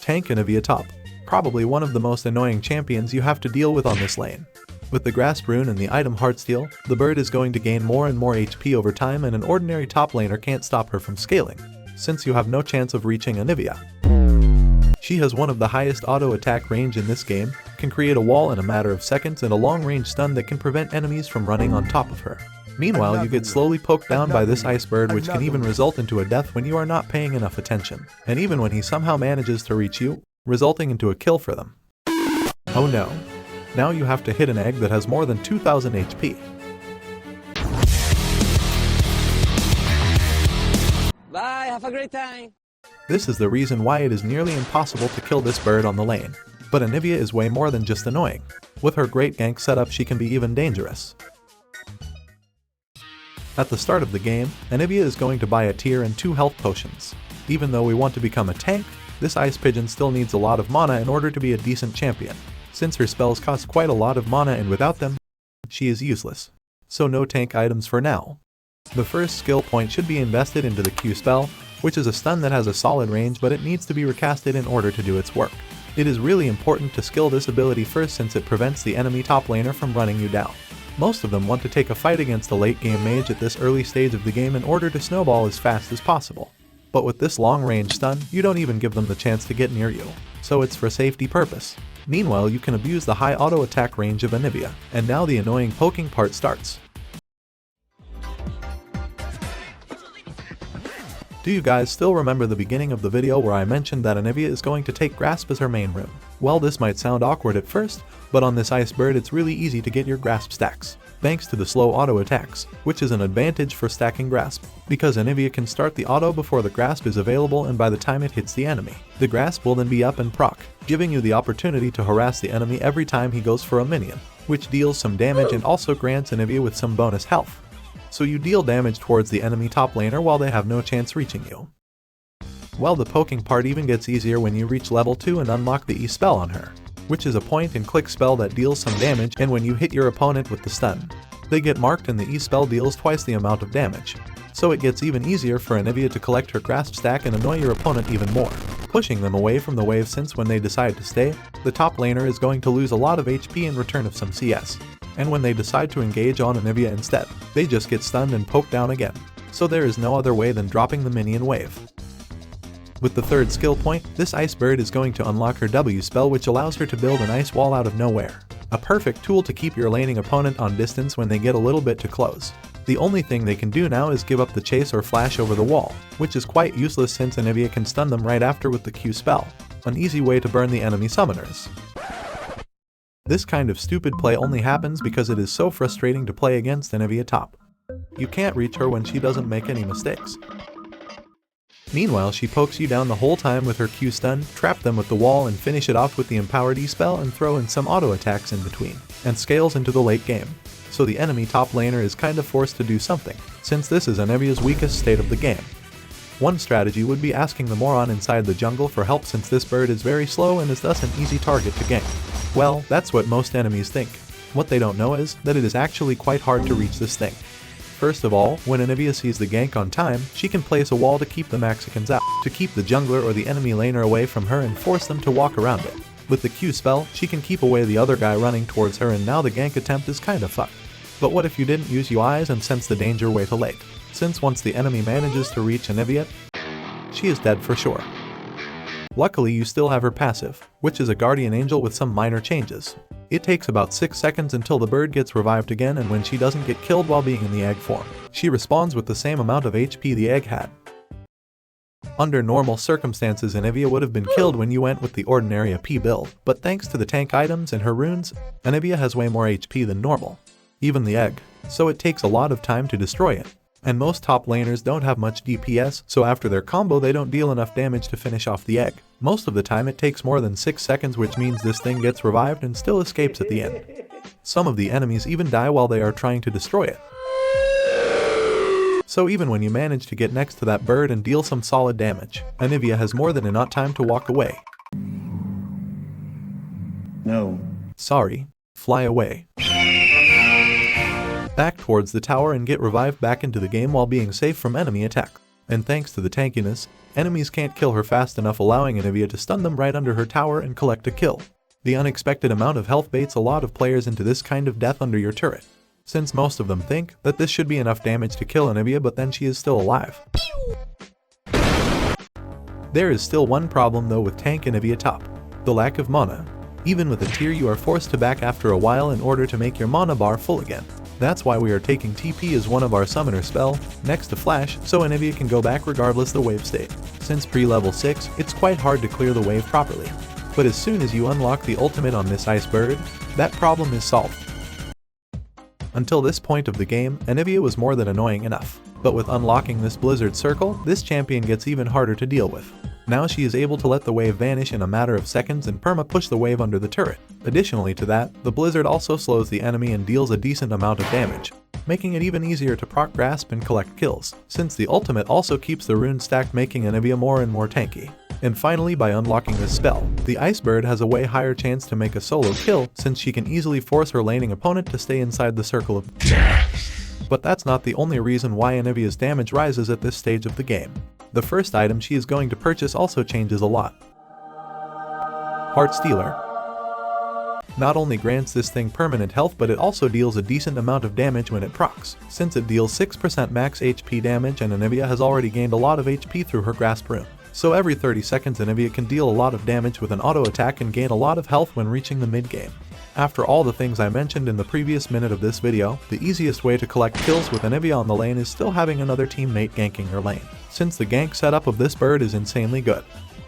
Tank Anivia top. Probably one of the most annoying champions you have to deal with on this lane. With the Grasp Rune and the item Heartsteel, the bird is going to gain more and more HP over time, and an ordinary top laner can't stop her from scaling, since you have no chance of reaching Anivia. She has one of the highest auto attack range in this game, can create a wall in a matter of seconds, and a long range stun that can prevent enemies from running on top of her. Meanwhile, you get slowly poked down by this ice bird, which can even result into a death when you are not paying enough attention, and even when he somehow manages to reach you, resulting into a kill for them. Oh no. Now you have to hit an egg that has more than 2000 HP. Bye, have a great time! This is the reason why it is nearly impossible to kill this bird on the lane. But Anivia is way more than just annoying. With her great gank setup, she can be even dangerous. At the start of the game, Anivia is going to buy a tier and 2 health potions. Even though we want to become a tank, this ice pigeon still needs a lot of mana in order to be a decent champion, since her spells cost quite a lot of mana, and without them, she is useless. So no tank items for now. The first skill point should be invested into the Q spell, which is a stun that has a solid range, but it needs to be recasted in order to do its work. It is really important to skill this ability first, since it prevents the enemy top laner from running you down. Most of them want to take a fight against a late game mage at this early stage of the game in order to snowball as fast as possible. But with this long range stun, you don't even give them the chance to get near you, so it's for safety purpose. Meanwhile, you can abuse the high auto attack range of Anivia, and now the annoying poking part starts. Do you guys still remember the beginning of the video where I mentioned that Anivia is going to take Grasp as her main rune? Well, this might sound awkward at first, but on this ice bird it's really easy to get your Grasp stacks, thanks to the slow auto attacks, which is an advantage for stacking Grasp, because Anivia can start the auto before the Grasp is available, and by the time it hits the enemy, the Grasp will then be up and proc, giving you the opportunity to harass the enemy every time he goes for a minion, which deals some damage and also grants Anivia with some bonus health. So you deal damage towards the enemy top laner while they have no chance reaching you. Well, the poking part even gets easier when you reach level 2 and unlock the E spell on her, which is a point and click spell that deals some damage, and when you hit your opponent with the stun, they get marked and the E spell deals twice the amount of damage. So it gets even easier for Anivia to collect her Grasp stack and annoy your opponent even more, pushing them away from the wave, since when they decide to stay, the top laner is going to lose a lot of HP in return of some CS. And when they decide to engage on Anivia instead, they just get stunned and poked down again. So there is no other way than dropping the minion wave. With the third skill point, this ice bird is going to unlock her W spell, which allows her to build an ice wall out of nowhere. A perfect tool to keep your laning opponent on distance when they get a little bit too close. The only thing they can do now is give up the chase or flash over the wall, which is quite useless since Anivia can stun them right after with the Q spell. An easy way to burn the enemy summoners. This kind of stupid play only happens because it is so frustrating to play against Anivia top. You can't reach her when she doesn't make any mistakes. Meanwhile, she pokes you down the whole time with her Q stun, trap them with the wall, and finish it off with the empowered E spell, and throw in some auto attacks in between, and scales into the late game. So the enemy top laner is kind of forced to do something, since this is Anivia's weakest state of the game. One strategy would be asking the moron inside the jungle for help, since this bird is very slow and is thus an easy target to gank. Well, that's what most enemies think. What they don't know is that it is actually quite hard to reach this thing. First of all, when Anivia sees the gank on time, she can place a wall to keep the Mexicans out, to keep the jungler or the enemy laner away from her and force them to walk around it. With the Q spell, she can keep away the other guy running towards her, and now the gank attempt is kinda fucked. But what if you didn't use UIs and sense the danger way too late? Since once the enemy manages to reach Anivia, she is dead for sure. Luckily, you still have her passive, which is a guardian angel with some minor changes. It takes about 6 seconds until the bird gets revived again, and when she doesn't get killed while being in the egg form, she respawns with the same amount of HP the egg had. Under normal circumstances, Anivia would have been killed when you went with the ordinary AP build, but thanks to the tank items and her runes, Anivia has way more HP than normal, even the egg, so it takes a lot of time to destroy it. And most top laners don't have much DPS, so after their combo they don't deal enough damage to finish off the egg. Most of the time it takes more than 6 seconds, which means this thing gets revived and still escapes at the end. Some of the enemies even die while they are trying to destroy it. So even when you manage to get next to that bird and deal some solid damage, Anivia has more than enough time to walk away. No. Sorry. Fly away. Back towards the tower and get revived back into the game while being safe from enemy attack. And thanks to the tankiness, enemies can't kill her fast enough, allowing Anivia to stun them right under her tower and collect a kill. The unexpected amount of health baits a lot of players into this kind of death under your turret, since most of them think that this should be enough damage to kill Anivia, but then she is still alive. There is still one problem though with Tank Anivia top: the lack of mana. Even with a tier, you are forced to back after a while in order to make your mana bar full again. That's why we are taking TP as one of our summoner spell, next to Flash, so Anivia can go back regardless the wave state. Since pre-level 6, it's quite hard to clear the wave properly. But as soon as you unlock the ultimate on this ice bird, that problem is solved. Until this point of the game, Anivia was more than annoying enough. But with unlocking this blizzard circle, this champion gets even harder to deal with. Now she is able to let the wave vanish in a matter of seconds and perma-push the wave under the turret. Additionally to that, the blizzard also slows the enemy and deals a decent amount of damage, making it even easier to proc grasp and collect kills, since the ultimate also keeps the rune stacked, making Anivia more and more tanky. And finally, by unlocking this spell, the Ice Bird has a way higher chance to make a solo kill, since she can easily force her laning opponent to stay inside the circle of death. But that's not the only reason why Anivia's damage rises at this stage of the game. The first item she is going to purchase also changes a lot. Heart Stealer. Not only grants this thing permanent health, but it also deals a decent amount of damage when it procs, since it deals 6% max HP damage, and Anivia has already gained a lot of HP through her Grasp Rune. So every 30 seconds Anivia can deal a lot of damage with an auto attack and gain a lot of health when reaching the mid game. After all the things I mentioned in the previous minute of this video, the easiest way to collect kills with Anivia on the lane is still having another teammate ganking her lane, since the gank setup of this bird is insanely good.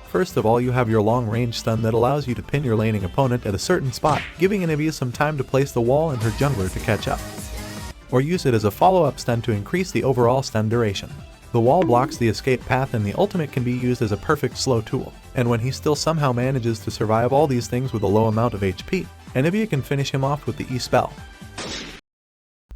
First of all, you have your long range stun that allows you to pin your laning opponent at a certain spot, giving Anivia some time to place the wall and her jungler to catch up. Or use it as a follow-up stun to increase the overall stun duration. The wall blocks the escape path, and the ultimate can be used as a perfect slow tool. And when he still somehow manages to survive all these things with a low amount of HP, Anivia can finish him off with the E spell.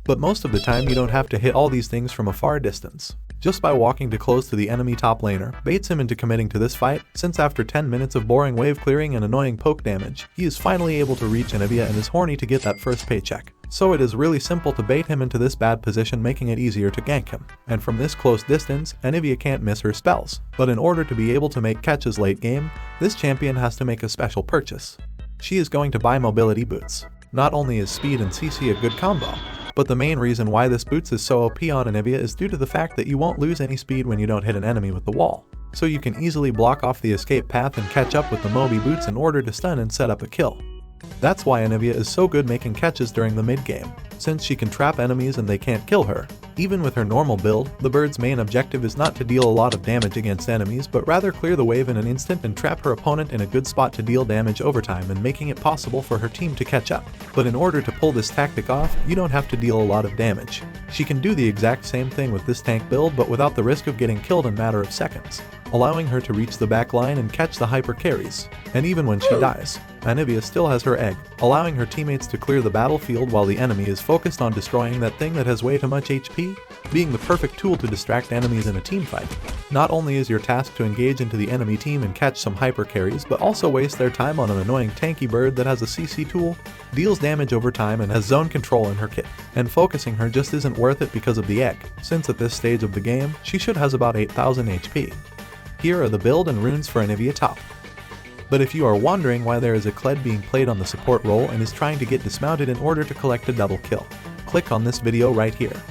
But most of the time you don't have to hit all these things from a far distance. Just by walking too close to the enemy top laner baits him into committing to this fight, since after 10 minutes of boring wave clearing and annoying poke damage, he is finally able to reach Anivia and is horny to get that first paycheck. So it is really simple to bait him into this bad position, making it easier to gank him. And from this close distance, Anivia can't miss her spells. But in order to be able to make catches late game, this champion has to make a special purchase. She is going to buy mobility boots. Not only is speed and CC a good combo, but the main reason why this boots is so OP on Anivia is due to the fact that you won't lose any speed when you don't hit an enemy with the wall. So you can easily block off the escape path and catch up with the Moby boots in order to stun and set up a kill. That's why Anivia is so good making catches during the mid game, since she can trap enemies and they can't kill her. Even with her normal build, the bird's main objective is not to deal a lot of damage against enemies, but rather clear the wave in an instant and trap her opponent in a good spot to deal damage over time and making it possible for her team to catch up. But in order to pull this tactic off, you don't have to deal a lot of damage. She can do the exact same thing with this tank build, but without the risk of getting killed in a matter of seconds, allowing her to reach the back line and catch the hyper carries. And even when she dies, Anivia still has her egg, allowing her teammates to clear the battlefield while the enemy is focused on destroying that thing that has way too much HP, being the perfect tool to distract enemies in a teamfight. Not only is your task to engage into the enemy team and catch some hyper carries, but also waste their time on an annoying tanky bird that has a CC tool, deals damage over time, and has zone control in her kit. And focusing her just isn't worth it because of the egg, since at this stage of the game, she should has about 8000 HP. Here are the build and runes for Anivia top. But if you are wondering why there is a Kled being played on the support role and is trying to get dismounted in order to collect a double kill, click on this video right here.